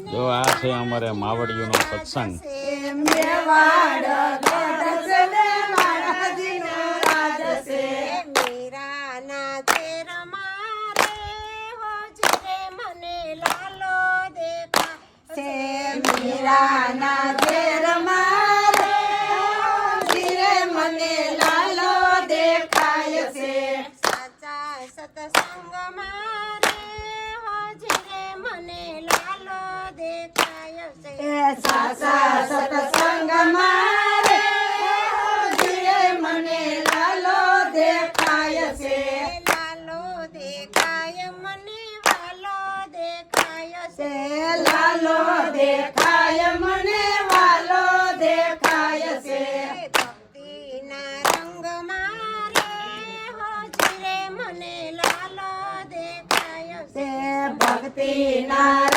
જો આ છે અમારે માવડિયુંનો સત્સંગ. સતસંગ મારે હોજરે મને લાલો દેખાય છે. સાચા સતસંગ મારે હોજરે મને લાલો દેખાય છે. લાલો દેખાય મને વાલો દેખાય છે. લાલો દેખાય મને વાલો દેખાય છે. ભક્તિના રંગ મારે હોજરે મને લાલો દેખાય છે. ભક્તિના